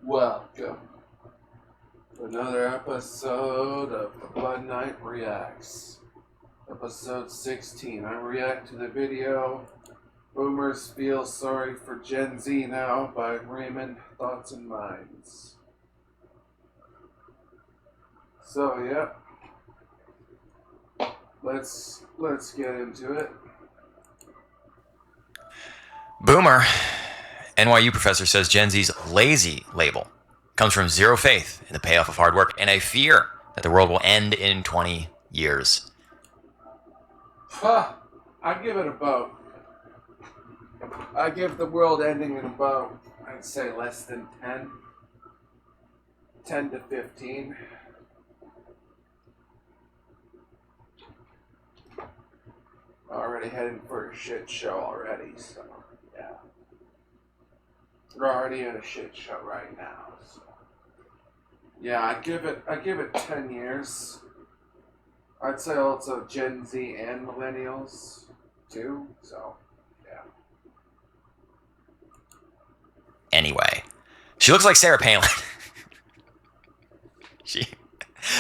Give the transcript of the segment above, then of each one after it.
Welcome to another episode of the Blood Knight Reacts. Episode 16. I react to the video Boomers Feel Sorry for Gen Z Now by Raymond Thoughts and Minds. So yeah. Let's get into it. Boomer, NYU professor, says Gen Z's lazy label comes from zero faith in the payoff of hard work and a fear that the world will end in 20 years. I give it about. I give the world ending in about, I'd say, less than 10. 10 to 15. Already heading for a shit show already, so yeah. We're already in a shit show right now, so yeah, I give it 10 years. I'd say also Gen Z and millennials too, so yeah. Anyway, she looks like Sarah Palin.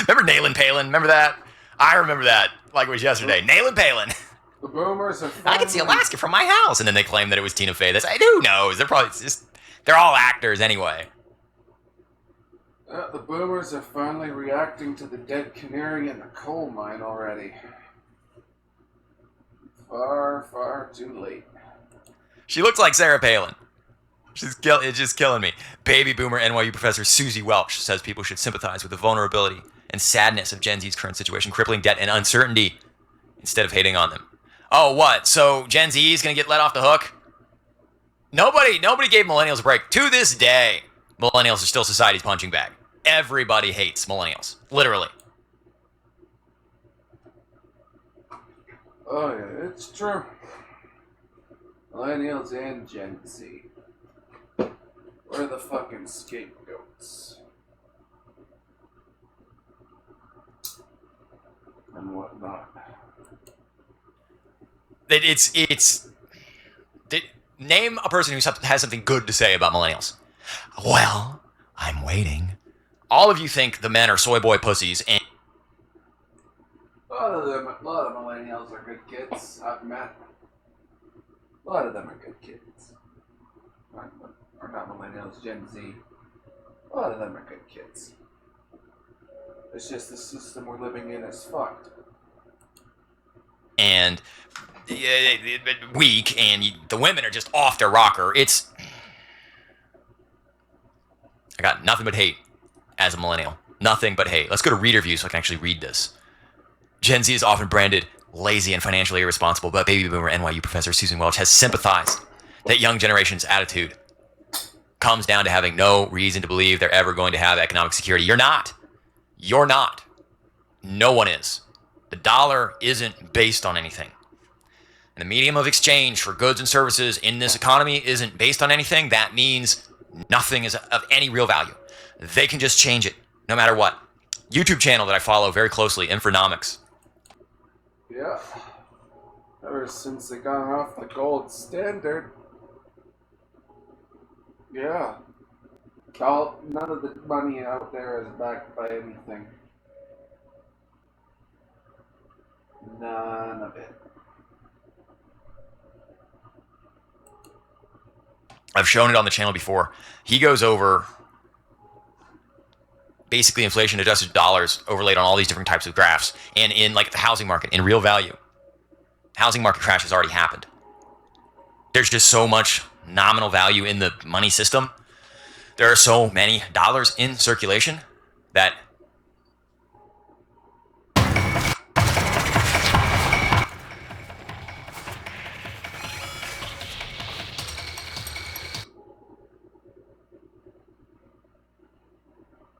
Remember Nayland Palin? Remember that? I remember that like it was yesterday. Nayland Palin. The boomers are I can see Alaska from my house. And then they claim that it was Tina Fey. Who knows? They're all actors anyway. The boomers are finally reacting to the dead canary in the coal mine already. Far, far too late. She looks like Sarah Palin. It's just killing me. Baby boomer NYU professor Susie Welch says people should sympathize with the vulnerability and sadness of Gen Z's current situation, crippling debt and uncertainty, instead of hating on them. Oh, what? So Gen Z is going to get let off the hook? Nobody gave millennials a break. To this day, millennials are still society's punching bag. Everybody hates millennials. Literally. Oh yeah, it's true. Millennials and Gen Z. We're the fucking scapegoats. And whatnot. Name a person who has something good to say about millennials. Well, I'm waiting. All of you think the men are soy boy pussies, and A lot of millennials are good kids. I've met. A lot of them are good kids. Or not millennials, Gen Z. A lot of them are good kids. It's just the system we're living in is fucked. and weak, and the women are just off their rocker. I got nothing but hate as a millennial. Nothing but hate. Let's go to reader view so I can actually read this. Gen Z is often branded lazy and financially irresponsible, but baby boomer NYU professor Susan Welch has sympathized that young generation's attitude comes down to having no reason to believe they're ever going to have economic security. You're not. No one is. The dollar isn't based on anything. And the medium of exchange for goods and services in this economy isn't based on anything. That means nothing is of any real value. They can just change it no matter what. YouTube channel that I follow very closely, Infonomics. Yeah. Ever since they got off the gold standard. Yeah. None of the money out there is backed by anything. None of it. I've shown it on the channel before. He goes over basically inflation adjusted dollars overlaid on all these different types of graphs. And in like the housing market, in real value, housing market crash has already happened. There's just so much nominal value in the money system. There are so many dollars in circulation that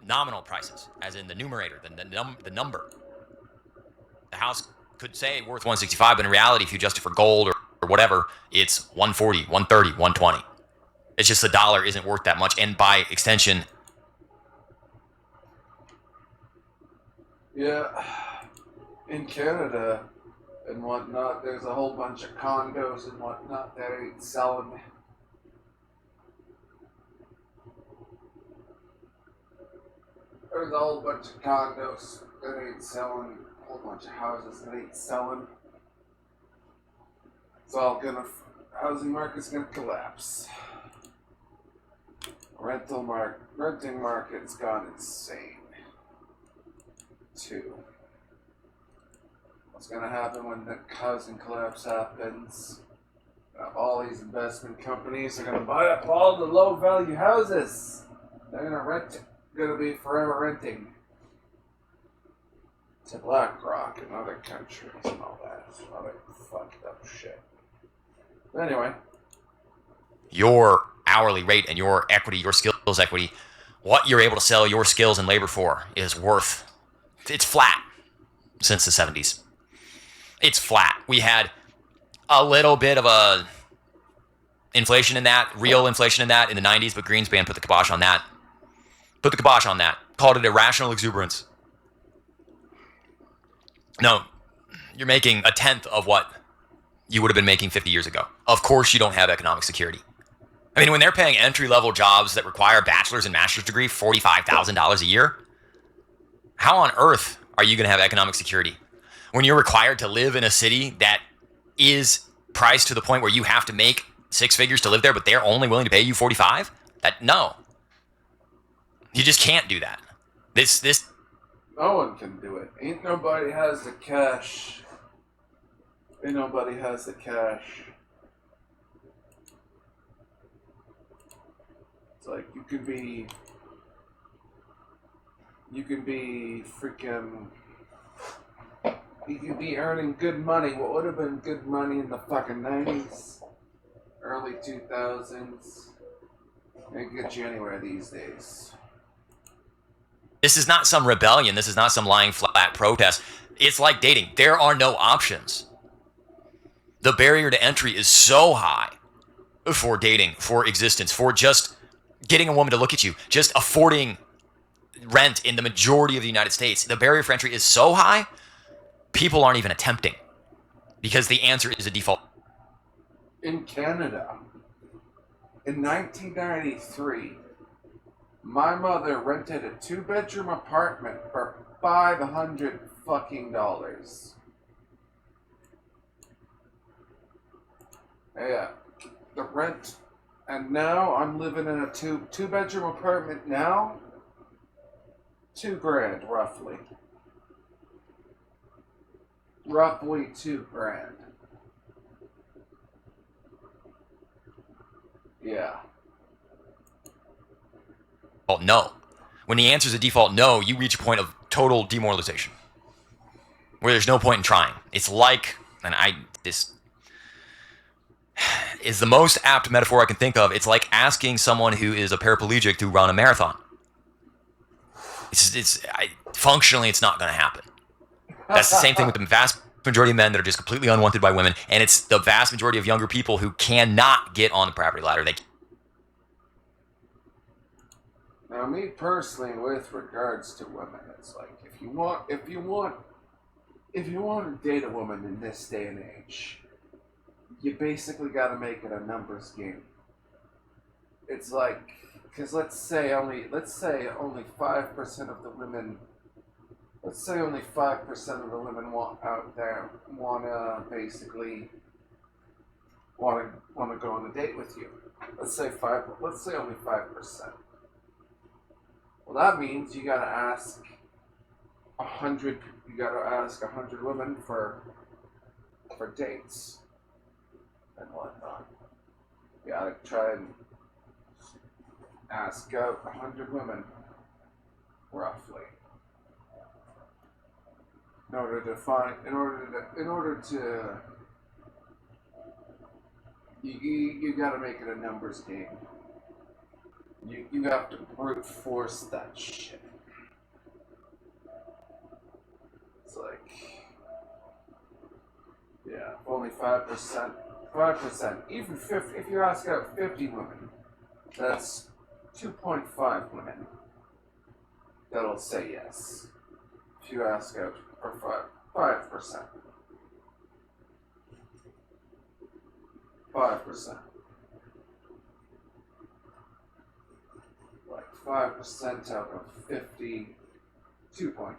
nominal prices, as in the numerator, the number. The house could say worth 165, but in reality, if you adjust it for gold or whatever, it's 140, 130, 120. It's just the dollar isn't worth that much, and by extension, Yeah. In Canada and whatnot, there's a whole bunch of condos and whatnot that ain't selling. there's a whole bunch of condos that ain't selling, a whole bunch of houses that ain't selling. It's all gonna, housing market's gonna collapse. Renting market's gone insane. Too. What's gonna happen when the housing collapse happens? All these investment companies are gonna buy up all the low value houses. They're gonna rent it. Gonna be forever renting to BlackRock and other countries and all that. Other fucked up shit. But anyway. Your hourly rate and your equity, your skills equity, what you're able to sell your skills and labor for is worth, it's flat since the 70s. It's flat. We had a little bit of a inflation in that, real inflation in that in the 90s, but Greenspan put the kibosh on that. Called it irrational exuberance. No, you're making a tenth of what you would have been making 50 years ago. Of course you don't have economic security. I mean, when they're paying entry-level jobs that require a bachelor's and master's degree $45,000 a year, how on earth are you going to have economic security? When you're required to live in a city that is priced to the point where you have to make six figures to live there, but they're only willing to pay you 45? No. You just can't do that. This. No one can do it. Ain't nobody has the cash. Ain't nobody has the cash. It's like you could be freaking. You could be earning good money. What would have been good money in the fucking 90s, early 2000s? Ain't get you anywhere these days. This is not some rebellion. This is not some lying flat protest. It's like dating. There are no options. The barrier to entry is so high for dating, for existence, for just getting a woman to look at you, just affording rent in the majority of the United States. The barrier for entry is so high, people aren't even attempting because the answer is a default. In Canada, in 1993, my mother rented a 2-bedroom apartment for $500 fucking dollars. Yeah, the rent, and now I'm living in a two-bedroom apartment now. $2,000 roughly. Roughly $2,000. Yeah. No. When the answer is a default no, you reach a point of total demoralization where there's no point in trying. It's like, this is the most apt metaphor I can think of. It's like asking someone who is a paraplegic to run a marathon. Functionally, it's not going to happen. That's the same thing with the vast majority of men that are just completely unwanted by women, and it's the vast majority of younger people who cannot get on the property ladder. Now, me personally, with regards to women, it's like if you want to date a woman in this day and age, you basically got to make it a numbers game. It's like, because let's say only 5% of the women. Let's say only 5% of the women wanna basically want to go on a date with you. Let's say only 5%. Well, that means you gotta ask 100. You gotta ask 100 women for dates and whatnot. You gotta try and ask out 100 women, roughly. In order to you gotta make it a numbers game. You have to brute force that shit. It's like, yeah, only 5%. 5%. Even if you ask out 50 women, that's 2.5 women that'll say yes. If you ask out for 5%. 5%. Like 5% out of 50 2.5.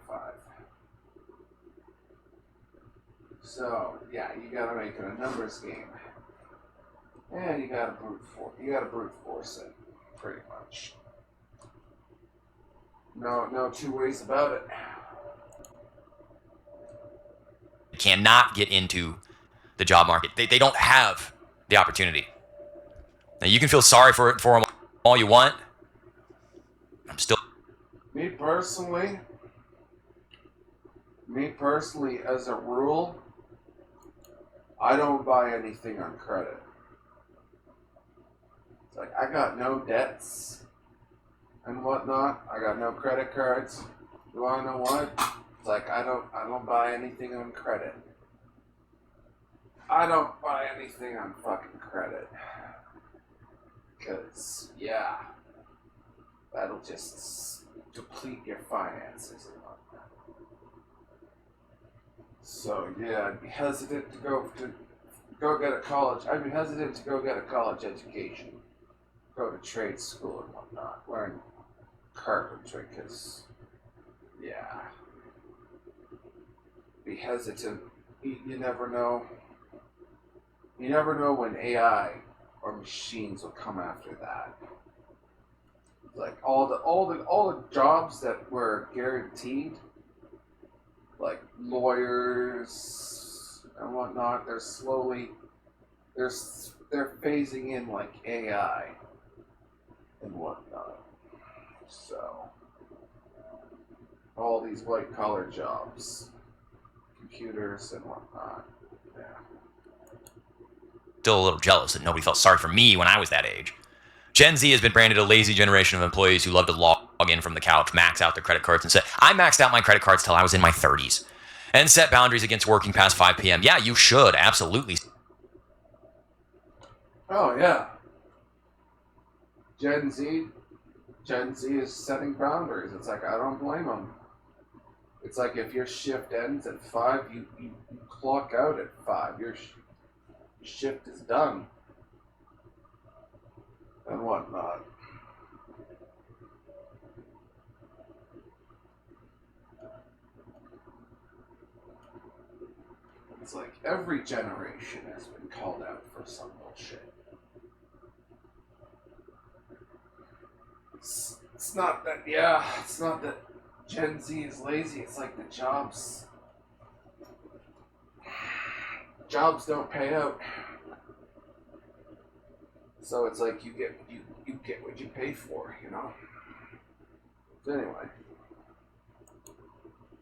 So yeah, you gotta make it a numbers game, and you gotta brute force it, pretty much. No two ways about it. Cannot get into the job market. They don't have the opportunity. Now you can feel sorry for them all you want. I'm still. Me personally, as a rule, I don't buy anything on credit. It's like I got no debts and whatnot. I got no credit cards. You wanna know what? It's like I don't buy anything on credit. I don't buy anything on fucking credit. Cause yeah, that'll just deplete your finances and whatnot. So yeah, I'd be hesitant to go get a college. I'd be hesitant to go get a college education, go to trade school and whatnot, learn carpentry. Cause yeah, be hesitant. You never know. You never know when AI or machines will come after that. Like all the jobs that were guaranteed, like lawyers and whatnot, they're phasing in like AI and whatnot. So all these white collar jobs, computers and whatnot. Yeah. Still a little jealous that nobody felt sorry for me when I was that age. Gen Z has been branded a lazy generation of employees who love to log in from the couch, max out their credit cards, and say, I maxed out my credit cards till I was in my 30s, and set boundaries against working past 5 p.m. Yeah, you should, absolutely. Oh, yeah. Gen Z is setting boundaries. It's like, I don't blame them. It's like if your shift ends at 5, you clock out at 5. Your shift is done. And whatnot. It's like every generation has been called out for some bullshit. It's not that Gen Z is lazy. It's like the jobs don't pay out. So it's like you get what you pay for, you know? Anyway.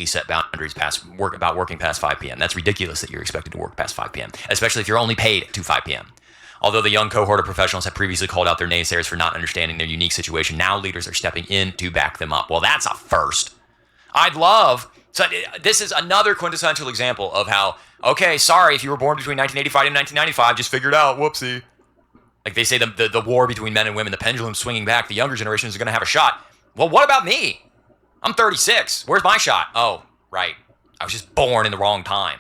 Set boundaries about working past 5 p.m. That's ridiculous that you're expected to work past 5 p.m., especially if you're only paid to 5 p.m. Although the young cohort of professionals have previously called out their naysayers for not understanding their unique situation, now leaders are stepping in to back them up. Well, that's a first. So this is another quintessential example of how, okay, sorry, if you were born between 1985 and 1995, just figure it out, whoopsie. Like they say the war between men and women, the pendulum swinging back, the younger generations are going to have a shot. Well, what about me? I'm 36. Where's my shot? Oh, right. I was just born in the wrong time.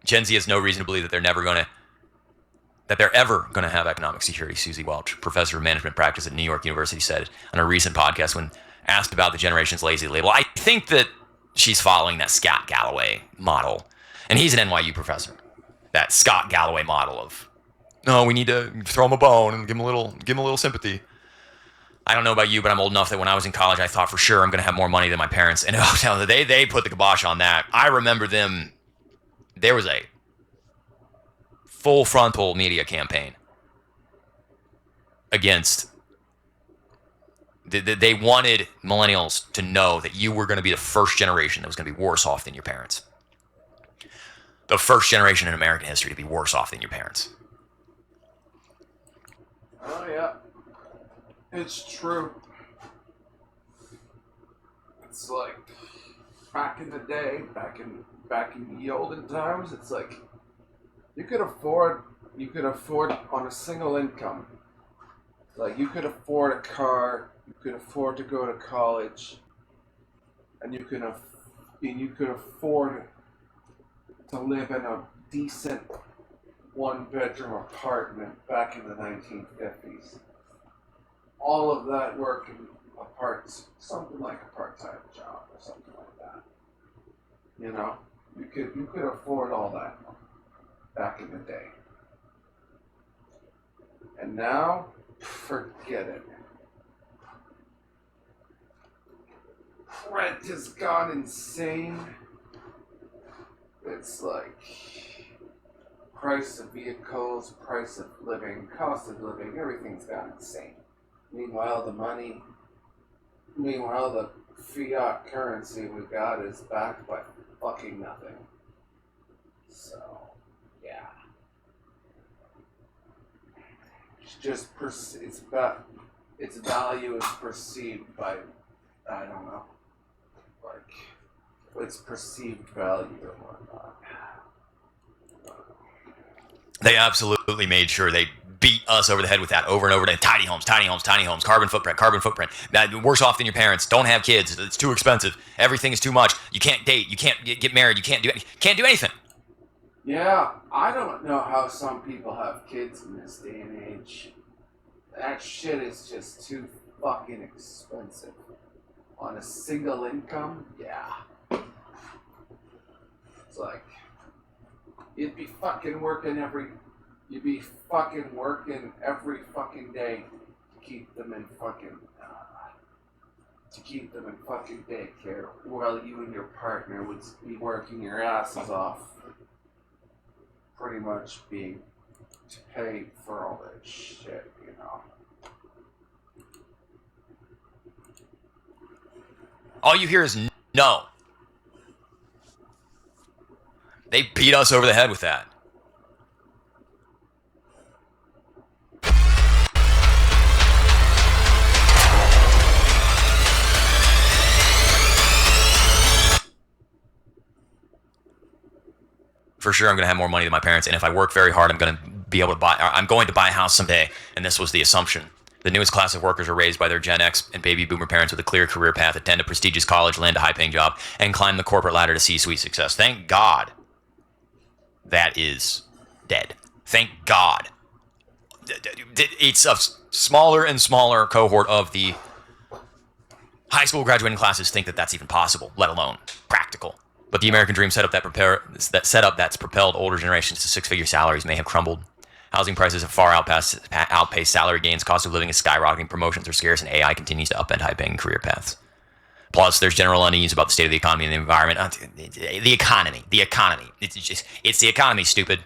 Gen Z has no reason to believe that they're ever going to have economic security, Susie Welch, professor of management practice at New York University, said on a recent podcast when asked about the generation's lazy label. I think that she's following that Scott Galloway model. And he's an NYU professor. That Scott Galloway model of, no, we need to throw him a bone and give him a little sympathy. I don't know about you, but I'm old enough that when I was in college, I thought for sure I'm going to have more money than my parents. And no, they put the kibosh on that. I remember them. There was a full frontal media campaign against. They wanted millennials to know that you were going to be the first generation that was going to be worse off than your parents. The first generation in American history to be worse off than your parents. Oh, yeah. It's true. It's like back in the day, back in the olden times, it's like you could afford on a single income. Like you could afford a car, you could afford to go to college, and you could afford to live in a decent one-bedroom apartment back in the 1950s. All of that working something like a part-time job or something like that. You know, you could afford all that back in the day. And now, forget it. Rent has gone insane. It's like price of vehicles, price of living, cost of living, everything's gone insane. Meanwhile, the fiat currency we got is backed by fucking nothing. So, yeah. It's just, its value is perceived by, I don't know, like, its perceived value and whatnot. They absolutely made sure they beat us over the head with that over and over again. Tiny homes, carbon footprint. Now, worse off than your parents. Don't have kids. It's too expensive. Everything is too much. You can't date. You can't get married. You can't do anything. Yeah, I don't know how some people have kids in this day and age. That shit is just too fucking expensive. On a single income, yeah. It's like, you'd be fucking working every fucking day to keep them in fucking daycare while you and your partner would be working your asses off, pretty much being paid for all that shit, you know. All you hear is no. They beat us over the head with that. For sure, I'm going to have more money than my parents, and if I work very hard, I'm going to buy a house someday, and this was the assumption. The newest class of workers are raised by their Gen X and baby boomer parents with a clear career path, attend a prestigious college, land a high-paying job, and climb the corporate ladder to C-suite success. Thank God that is dead. Thank God. It's a smaller and smaller cohort of the high school graduating classes think that that's even possible, let alone practical. But the American dream setup that's propelled older generations to six-figure salaries may have crumbled. Housing prices have far outpaced salary gains. Cost of living is skyrocketing. Promotions are scarce, and AI continues to upend high-paying career paths. Plus, there's general unease about the state of the economy and the environment. The economy. It's the economy, stupid.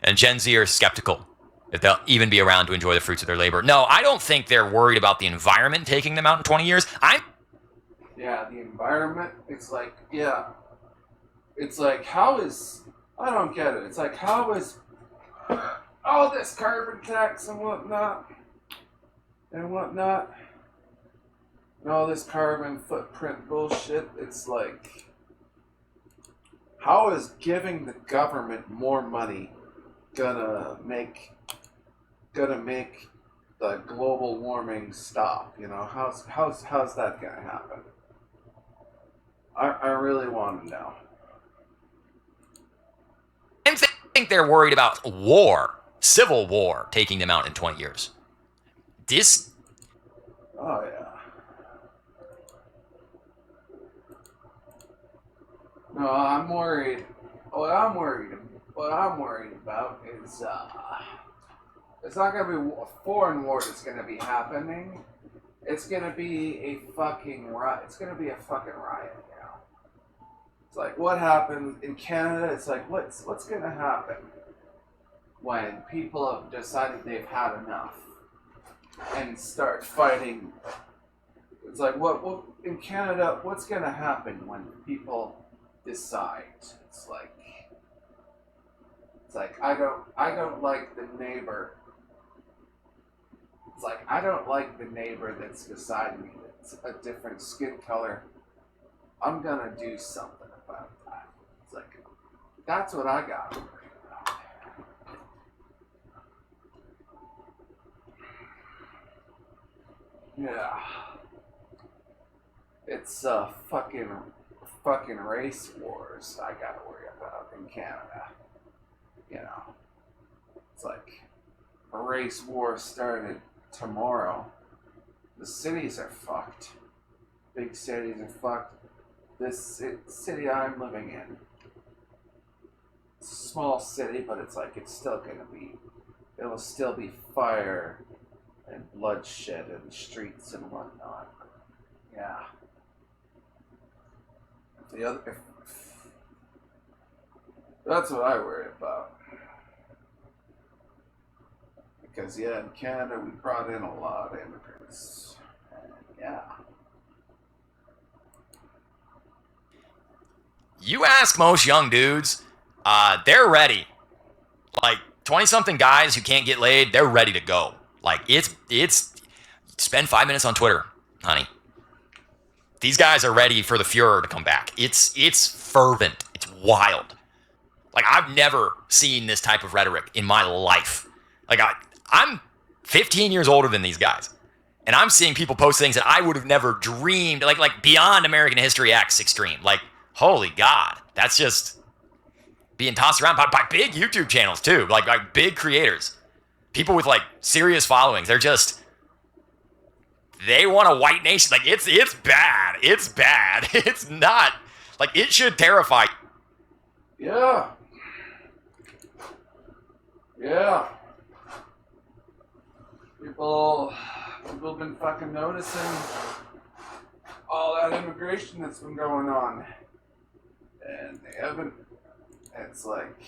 And Gen Z are skeptical if they'll even be around to enjoy the fruits of their labor. No, I don't think they're worried about the environment taking them out in 20 years. Yeah, the environment, it's like, how is, I don't get it. It's like, how is all this carbon tax and whatnot, and all this carbon footprint bullshit, it's like, how is giving the government more money gonna make the global warming stop? You know, how's that gonna happen? I really want to know. I think they're worried about civil war, taking them out in 20 years. Oh, yeah. No, I'm worried. What I'm worried about is, it's not going to be a foreign war that's going to be happening. It's going to be a fucking riot. It's going to be a fucking riot, you know. It's like, what happened in Canada? It's like, what's going to happen when people have decided they've had enough and start fighting? It's like, what in Canada, what's going to happen when people decide? It's like, I don't like the neighbor. It's like, I don't like the neighbor that's beside me that's a different skin color. I'm gonna do something about that. It's like, that's what I got to worry about. Yeah. It's fucking race wars I gotta worry about in Canada. You know. It's like a race war started tomorrow. The cities are fucked. Big cities are fucked. This city I'm living in, it's a small city, but it's like it's still gonna be. It'll still be fire and bloodshed in the streets and whatnot. Yeah. That's what I worry about. Because yeah, in Canada we brought in a lot of immigrants. And yeah. You ask most young dudes, they're ready. Like 20-something guys who can't get laid, they're ready to go. Like it's spend 5 minutes on Twitter, honey. These guys are ready for the Fuhrer to come back. It's fervent. It's wild. Like I've never seen this type of rhetoric in my life. Like I'm 15 years older than these guys. And I'm seeing people post things that I would have never dreamed, like beyond American History X extreme. Like, holy God, that's just being tossed around by big YouTube channels too, like big creators, people with like serious followings. They want a white nation. Like it's bad. It's bad. It's not like it should terrify. Yeah. Yeah. People have been fucking noticing all that immigration that's been going on. And they haven't, it's like,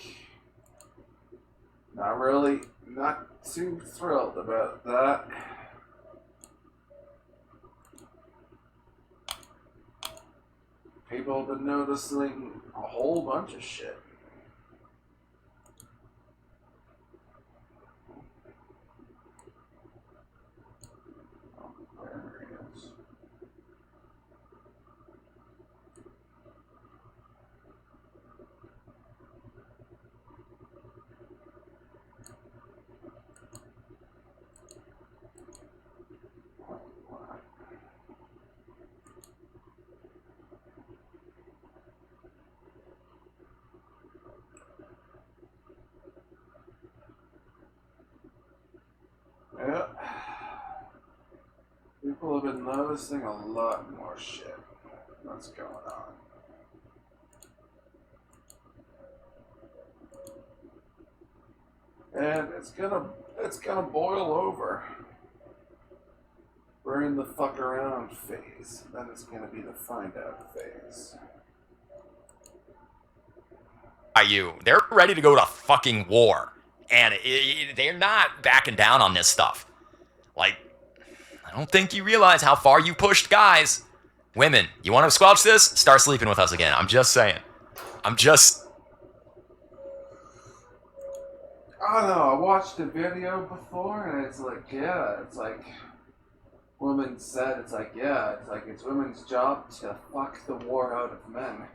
not too thrilled about that. People have been noticing a whole bunch of shit. Yeah. People have been noticing a lot more shit that's going on. And it's gonna boil over. We're in the fuck around phase. Then it's gonna be the find out phase. They're ready to go to fucking war. And they're not backing down on this stuff. Like, I don't think you realize how far you pushed guys. Women, you want to squelch this? Start sleeping with us again. I'm just saying. I don't know, I watched a video before and it's like, women said, it's women's job to fuck the war out of men.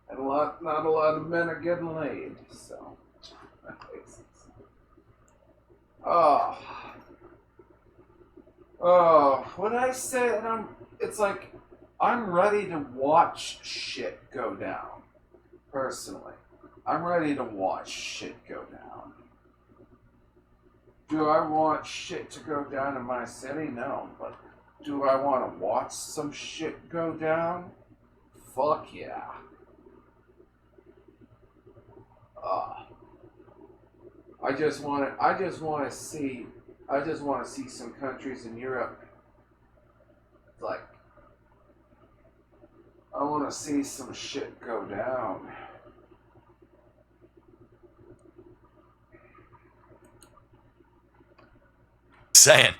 And not a lot of men are getting laid, so. What I say, it's like, I'm ready to watch shit go down, personally. I'm ready to watch shit go down. Do I want shit to go down in my city? No, but do I want to watch some shit go down? Fuck yeah. I just want to see some countries in Europe. Like, I want to see some shit go down. Saying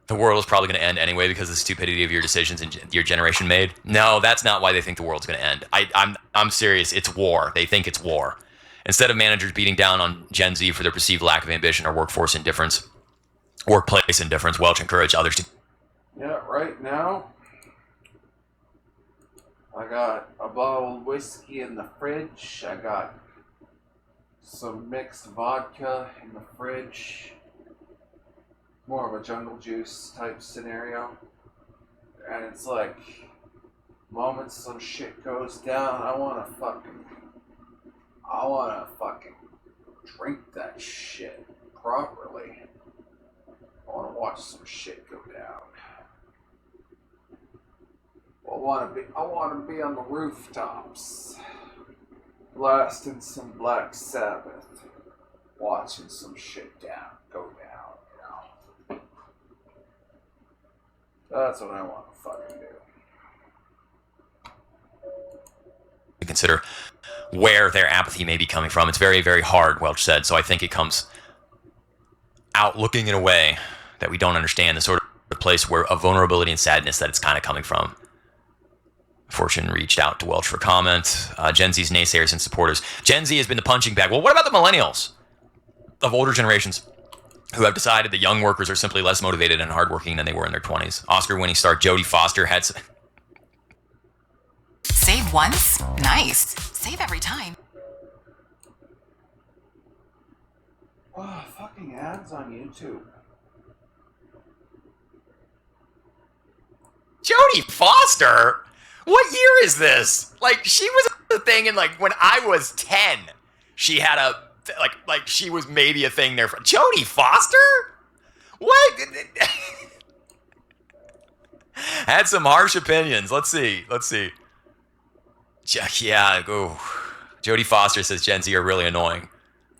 the world is probably going to end anyway because of the stupidity of your decisions and your generation made. No, that's not why they think the world's going to end. I'm serious. It's war. They think it's war. Instead of managers beating down on Gen Z for their perceived lack of ambition or workforce indifference, workplace indifference, Welch encouraged others to. Yeah, right now, I got a bottle of whiskey in the fridge. I got some mixed vodka in the fridge. More of a jungle juice type scenario. And it's like, moments some shit goes down, I wanna fucking drink that shit properly. I want to watch some shit go down. I want to be on the rooftops, blasting some Black Sabbath, watching some shit go down, you know. That's what I want to fucking do. To consider where their apathy may be coming from. It's very, very hard, Welch said. So I think it comes out looking in a way that we don't understand the sort of place where a vulnerability and sadness that it's kind of coming from. Fortune reached out to Welch for comment. Gen Z's naysayers and supporters. Gen Z has been the punching bag. Well, what about the millennials of older generations who have decided that young workers are simply less motivated and hardworking than they were in their 20s? Oscar-winning star Jodie Foster had... Save once? Nice. Save every time. Oh, fucking ads on YouTube. Jodie Foster? What year is this? Like, she was a thing in, like, when I was 10. She had a, like she was maybe a thing there. Jodie Foster? What? Had some harsh opinions. Let's see. Yeah, Jodie Foster says Gen Z are really annoying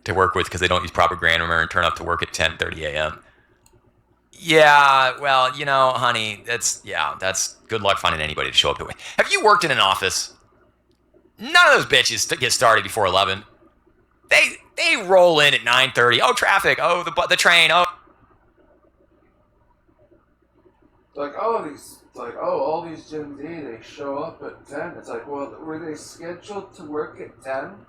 to work with because they don't use proper grammar and turn up to work at 10:30 a.m. Yeah, well, you know, honey, that's good luck finding anybody to show up to it. Have you worked in an office? None of those bitches get started before 11. They roll in at 9:30. Oh, traffic. Oh, the train. Oh. All these Gen Z, they show up at 10. It's like, well, were they scheduled to work at 10?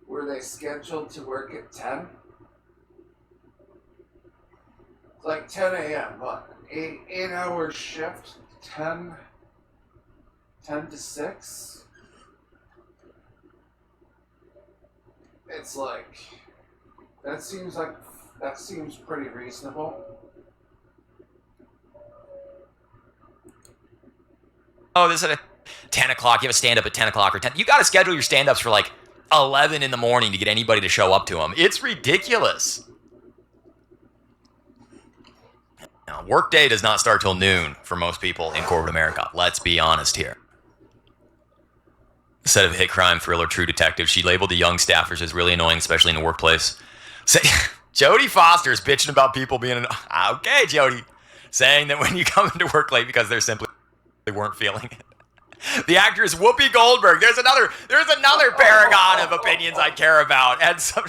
Were they scheduled to work at 10? It's like 10 a.m. What? 8-hour shift? 10 to 6? It's like, that seems pretty reasonable. Oh, this is at 10 o'clock. You have a stand-up at 10 o'clock or 10. You got to schedule your stand-ups for like 11 in the morning to get anybody to show up to them. It's ridiculous. Now, workday does not start till noon for most people in corporate America. Let's be honest here. Instead of hit crime thriller True Detective, she labeled the young staffers as really annoying, especially in the workplace. Jodie Foster's bitching about people being okay, Jodie. Saying that when you come into work late because they weren't feeling it. The actress Whoopi Goldberg. There's another paragon of opinions I care about. And some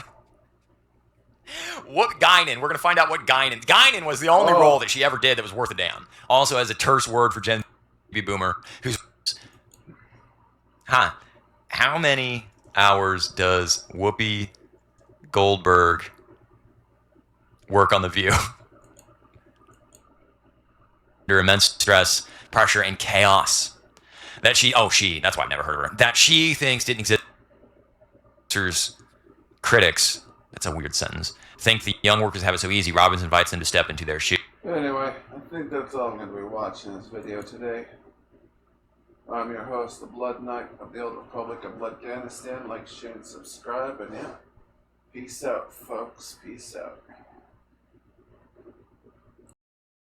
Guinan. We're gonna find out what Guinan. Guinan was the only role that she ever did that was worth a damn. Also has a terse word for Gen Z boomer who's how many hours does Whoopi Goldberg work on The View? Under immense stress, pressure, and chaos. That's why I've never heard of her. That she thinks didn't exist. Critics, that's a weird sentence, think the young workers have it so easy. Robbins invites them to step into their shoes. Anyway, I think that's all I'm going to be watching this video today. I'm your host, the Blood Knight of the Old Republic of Bloodganistan. Like, share, and subscribe, and yeah, peace out, folks. Peace out.